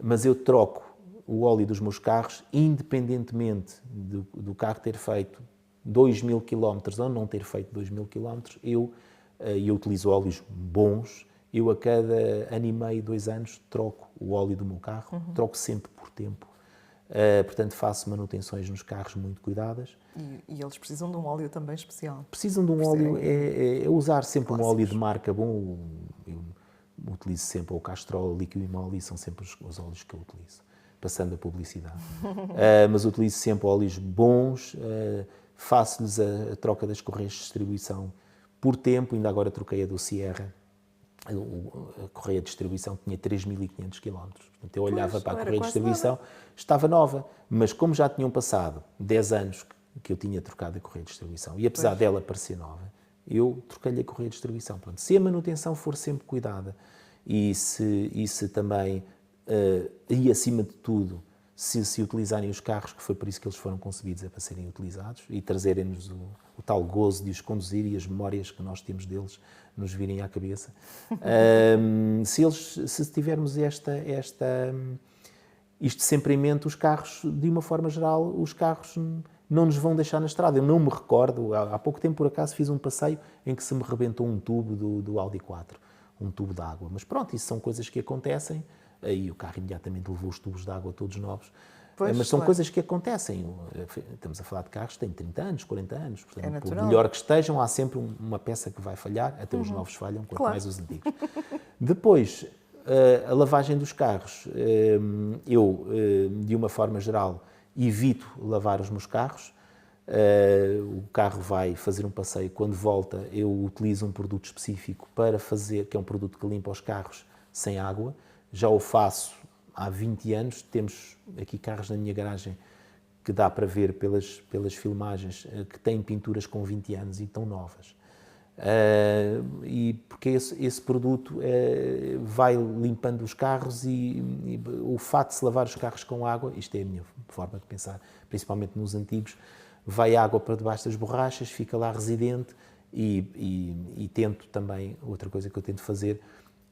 mas eu troco o óleo dos meus carros, independentemente do carro ter feito 2000 km ou não ter feito 2000 km, eu utilizo óleos bons. Eu, a cada ano e meio, 2 anos, troco o óleo do meu carro, troco sempre por tempo. Portanto, faço manutenções nos carros muito cuidadas. E eles precisam de um óleo também especial. Precisam de um óleo, é usar sempre um óleo de marca bom. Eu utilizo sempre o Castrol, o Liquid Moly, são sempre os óleos que eu utilizo, passando a publicidade. Mas utilizo sempre óleos bons, faço-lhes a troca das correias de distribuição por tempo. Ainda agora troquei a do Sierra, A correia de distribuição tinha 3.500 quilómetros. Portanto, eu olhava para a não era correia de quase distribuição, nada. estava nova, mas como já tinham passado 10 anos que eu tinha trocado a correia de distribuição, e apesar Pois. dela parecer nova, eu troquei-lhe a correia de distribuição. Pronto, se a manutenção for sempre cuidada e se também, e acima de tudo, se utilizarem os carros, que foi por isso que eles foram concebidos, é para serem utilizados, e trazerem-nos o tal gozo de os conduzir e as memórias que nós temos deles nos virem à cabeça. Se tivermos isto sempre em mente, os carros, de uma forma geral, os carros não nos vão deixar na estrada. Eu não me recordo, há pouco tempo por acaso fiz um passeio em que se me rebentou um tubo do Audi 4, um tubo de água. Mas pronto, isso são coisas que acontecem, aí o carro imediatamente levou os tubos de água todos novos. Pois, Mas são claro. coisas que acontecem. Estamos a falar de carros que têm 30 anos, 40 anos. Portanto, É por natural. melhor que estejam, há sempre uma peça que vai falhar, até os novos falham, quanto Claro. mais os antigos. Depois, a lavagem dos carros. Eu, de uma forma geral, evito lavar os meus carros. O carro vai fazer um passeio, quando volta eu utilizo um produto específico para fazer, que é um produto que limpa os carros sem água. Já o faço há 20 anos, temos aqui carros na minha garagem que dá para ver pelas filmagens que têm pinturas com 20 anos e estão novas. E porque esse produto vai limpando os carros e o fato de se lavar os carros com água, isto é a minha forma de pensar, principalmente nos antigos, vai água para debaixo das borrachas, fica lá residente e tento também, outra coisa que eu tento fazer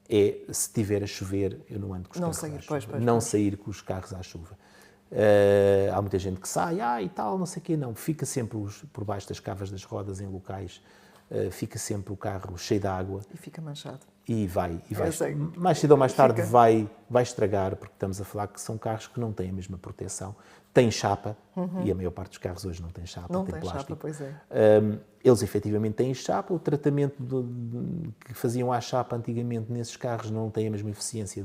é, se tiver a chover, eu não ando com os Não carros sair, à chuva. pois. Não sair com os carros à chuva. Há muita gente que sai, e tal, não sei o quê, não. Fica sempre por baixo das cavas das rodas em locais, fica sempre o carro cheio de água E fica manchado. e vai Eu sei. mais cedo ou mais tarde Fica. vai estragar, porque estamos a falar que são carros que não têm a mesma proteção. Têm chapa, e a maior parte dos carros hoje não tem chapa, Não tem tem plástico. chapa, pois é. Eles efetivamente têm chapa, o tratamento que faziam à chapa antigamente nesses carros não tem a mesma eficiência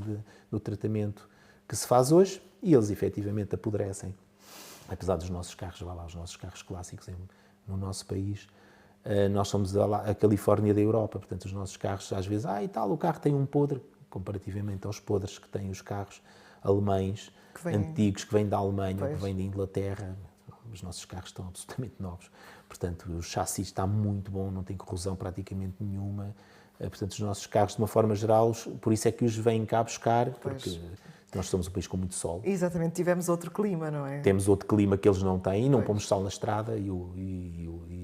do tratamento que se faz hoje, e eles efetivamente apodrecem. Apesar dos nossos carros, vá lá, os nossos carros clássicos no nosso país, nós somos a Califórnia da Europa, portanto os nossos carros às vezes, e tal, o carro tem um podre, comparativamente aos podres que têm os carros alemães, antigos, que vêm da Alemanha ou que vêm da Inglaterra. Os nossos carros estão absolutamente novos. Portanto, o chassi está muito bom, não tem corrosão praticamente nenhuma. Portanto, os nossos carros, de uma forma geral, por isso é que os vêm cá buscar, porque nós somos um país com muito sol. Exatamente, tivemos outro clima, não é? Temos outro clima que eles não têm, e não pomos sal na estrada, e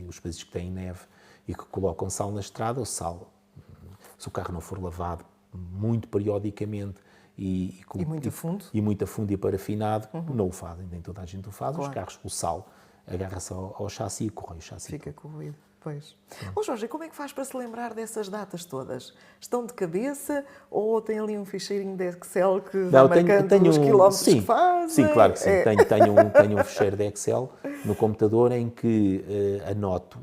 os países que têm neve e que colocam sal na estrada, o sal, se o carro não for lavado muito periodicamente e muito a fundo e parafinado, não o fazem, nem toda a gente o faz. Os carros, o sal agarra-se ao chassi e corrói o chassi. Fica corroído, pois. Jorge, como é que faz para se lembrar dessas datas todas? Estão de cabeça ou tem ali um ficheirinho de Excel que vai marcando os quilómetros que fazem? Sim, claro que sim. Tenho um ficheiro de Excel no computador em que anoto.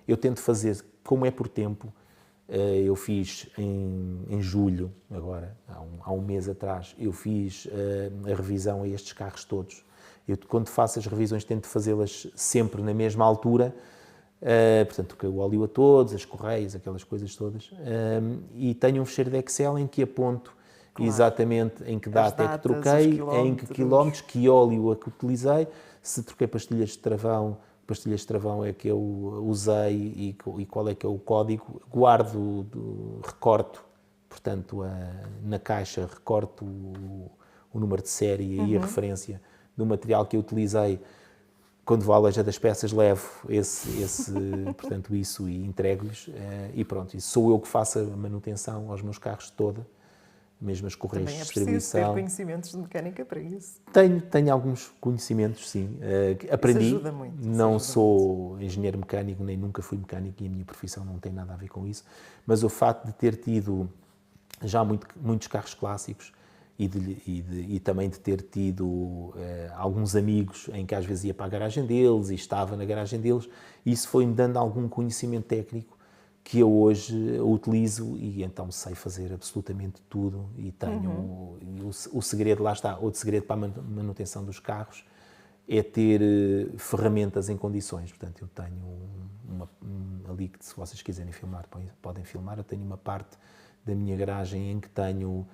Eu tento fazer, como é por tempo. Eu fiz em julho, agora, há um mês atrás, eu fiz a revisão a estes carros todos. Eu, quando faço as revisões, tento fazê-las sempre na mesma altura, portanto, o óleo a todos, as correias, aquelas coisas todas, e tenho um ficheiro de Excel em que aponto exatamente em que data é que troquei, em que quilómetros, que óleo é que utilizei, se troquei pastilhas de travão é que eu usei e qual é que é o código. Guardo, recorto, portanto, na caixa, recorto o número de série e a referência do material que eu utilizei. Quando vou à loja das peças, levo portanto, isso e entrego-lhes. E pronto, isso sou eu que faço a manutenção aos meus carros toda. Mesmo as correias de distribuição. Também é preciso ter conhecimentos de mecânica para isso. Tenho alguns conhecimentos, sim. Aprendi. Isso ajuda muito. Não sou engenheiro mecânico, nem nunca fui mecânico, e a minha profissão não tem nada a ver com isso. Mas o facto de ter tido já muitos carros clássicos e também de ter tido alguns amigos em que às vezes ia para a garagem deles e estava na garagem deles, isso foi-me dando algum conhecimento técnico que eu hoje utilizo e então sei fazer absolutamente tudo e tenho o segredo, lá está, outro segredo para a manutenção dos carros é ter ferramentas em condições. Portanto, eu tenho ali que, se vocês quiserem filmar, podem filmar. Eu tenho uma parte da minha garagem em que tenho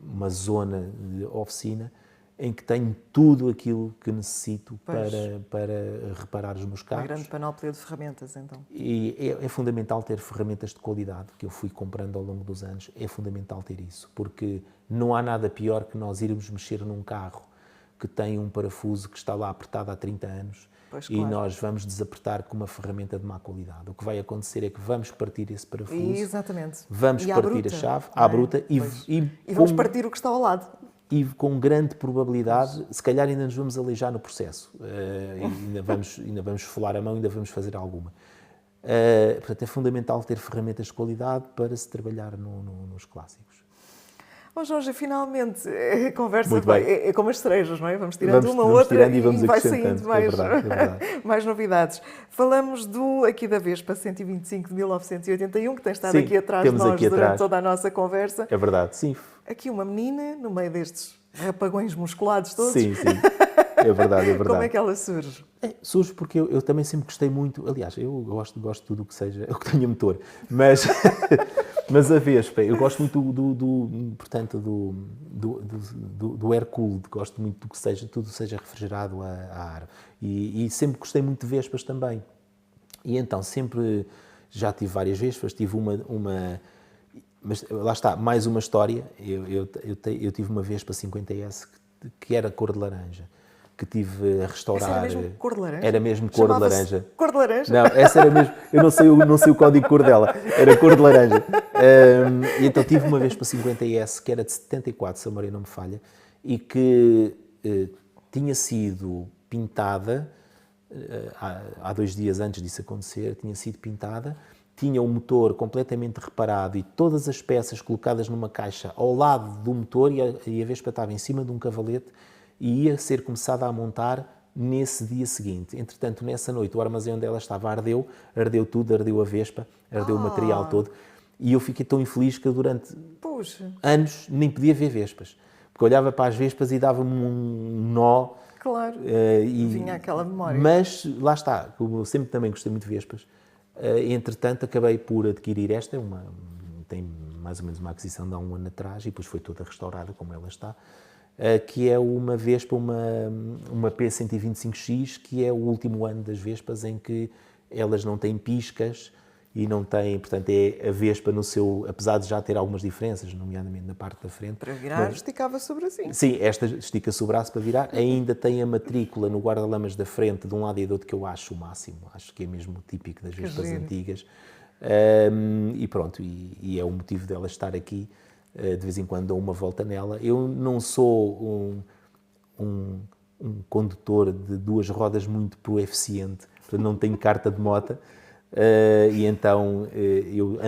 uma zona de oficina, em que tenho tudo aquilo que necessito para reparar os meus carros. Uma grande panóplia de ferramentas, então. E é fundamental ter ferramentas de qualidade, que eu fui comprando ao longo dos anos. É fundamental ter isso, porque não há nada pior que nós irmos mexer num carro que tem um parafuso que está lá apertado há 30 anos e nós vamos desapertar com uma ferramenta de má qualidade. O que vai acontecer é que vamos partir esse parafuso, exatamente. vamos partir a chave à bruta e vamos partir o que está ao lado. E com grande probabilidade, se calhar ainda nos vamos aleijar no processo. Ainda vamos esfolar a mão, ainda vamos fazer alguma. Portanto, é fundamental ter ferramentas de qualidade para se trabalhar nos clássicos. Bom, Jorge, finalmente a conversa é como as cerejas, não é? Vamos tirando uma outra e vai saindo mais novidades. Falamos aqui da Vespa 125 de 1981, que tem estado aqui atrás de nós durante toda a nossa conversa. É verdade, sim. Aqui uma menina, no meio destes rapagões musculados todos. Sim. É verdade. Como é que ela surge? Surge porque eu também sempre gostei muito, aliás, eu gosto de tudo o que seja, o que tenha motor, mas a Vespa, eu gosto muito do air-cooled, gosto muito do que seja, tudo seja refrigerado a ar, e sempre gostei muito de Vespas também, e então sempre já tive várias Vespas, tive uma mas lá está, mais uma história, eu tive uma Vespa 50S que era cor de laranja, que tive a restaurar. Essa era mesmo cor de laranja? Era mesmo cor de laranja. Cor de laranja? Não, essa era mesmo. Eu não sei o código de cor dela. Era cor de laranja. E então tive uma Vespa 50S que era de 74, se a memória não me falha, e que tinha sido pintada, há 2 dias antes disso acontecer, tinha sido pintada, tinha o motor completamente reparado e todas as peças colocadas numa caixa ao lado do motor e a Vespa estava em cima de um cavalete e ia ser começada a montar nesse dia seguinte. Entretanto, nessa noite, o armazém onde ela estava ardeu tudo, ardeu a Vespa, ardeu o material todo. E eu fiquei tão infeliz que durante anos nem podia ver Vespas. Porque olhava para as Vespas e dava-me um nó. Claro, vinha aquela memória. Mas, lá está, como eu sempre também gostei muito de Vespas, entretanto, acabei por adquirir esta, tem mais ou menos uma aquisição de há 1 ano atrás, e depois foi toda restaurada como ela está, que é uma Vespa, uma P125X, que é o último ano das Vespas em que elas não têm piscas e não têm, portanto, é a Vespa no seu, apesar de já ter algumas diferenças, nomeadamente na parte da frente. Para virar, esticava-se o bracinho. Sim, esta estica-se o braço para virar, ainda tem a matrícula no guarda-lamas da frente de um lado e do outro, que eu acho o máximo, acho que é mesmo típico das Vespas antigas. E pronto, e é o motivo dela estar aqui. De vez em quando dou uma volta nela. Eu não sou um condutor de 2 rodas muito proeficiente, portanto não tenho carta de moto, e então eu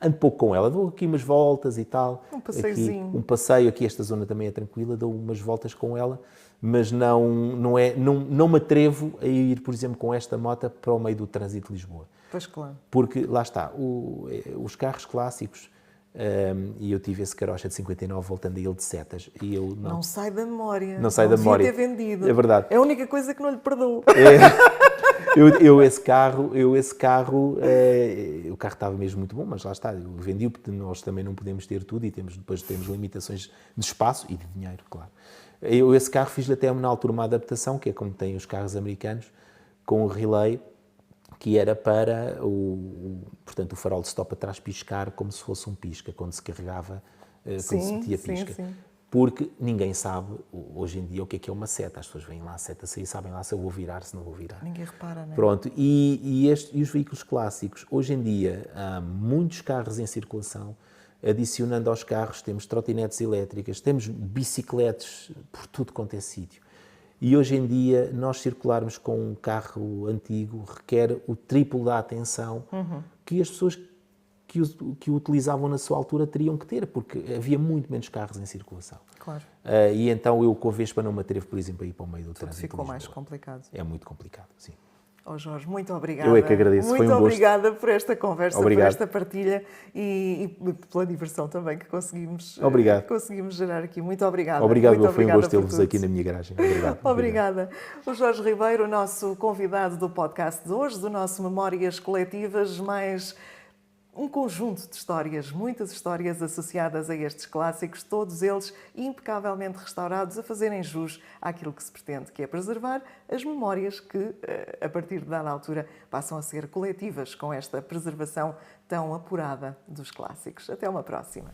ando pouco com ela, dou aqui umas voltas e tal. Um passeiozinho. Um passeio, aqui esta zona também é tranquila, dou umas voltas com ela, mas não me atrevo a ir, por exemplo, com esta moto para o meio do trânsito de Lisboa. Pois claro. Porque, lá está, os carros clássicos, e eu tive esse carocha de 59 voltando a ele de setas e eu não sai da memória. Não sai da memória. Devia ter vendido. É verdade. É a única coisa que não lhe perdoo. Esse carro, o carro estava mesmo muito bom, mas lá está, eu vendi-o porque nós também não podemos ter tudo e depois temos limitações de espaço e de dinheiro, claro. Esse carro fiz-lhe até na altura uma adaptação, que é como tem os carros americanos, com o relay, que era para portanto, o farol de stop atrás piscar como se fosse um pisca, quando se carregava, quando se metia pisca. Sim. Porque ninguém sabe, hoje em dia, o que é uma seta. As pessoas veem lá a seta sair, sabem lá se eu vou virar, se não vou virar. Ninguém repara, não é? Pronto, e os veículos clássicos, hoje em dia, há muitos carros em circulação, adicionando aos carros, temos trotinetes elétricas, temos bicicletas por tudo quanto é sítio. E hoje em dia, nós circularmos com um carro antigo requer o triplo da atenção que as pessoas que o utilizavam na sua altura teriam que ter, porque havia muito menos carros em circulação. Claro. E então eu com a Vespa não me atrevo, por exemplo, a ir para o meio do trânsito. Ficou mais complicado. É muito complicado, sim. Jorge, muito obrigada. Eu é que agradeço, muito foi um gosto. Muito obrigada por esta conversa, Obrigado. por esta partilha e pela diversão também que conseguimos gerar aqui. Muito obrigada. Obrigado, foi um gosto tê-los aqui na minha garagem. Obrigada. O Jorge Ribeiro, o nosso convidado do podcast de hoje, do nosso Memórias Coletivas, mais Um conjunto de histórias, muitas histórias associadas a estes clássicos, todos eles impecavelmente restaurados, a fazerem jus àquilo que se pretende, que é preservar as memórias que, a partir de dada altura, passam a ser coletivas com esta preservação tão apurada dos clássicos. Até uma próxima.